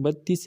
32،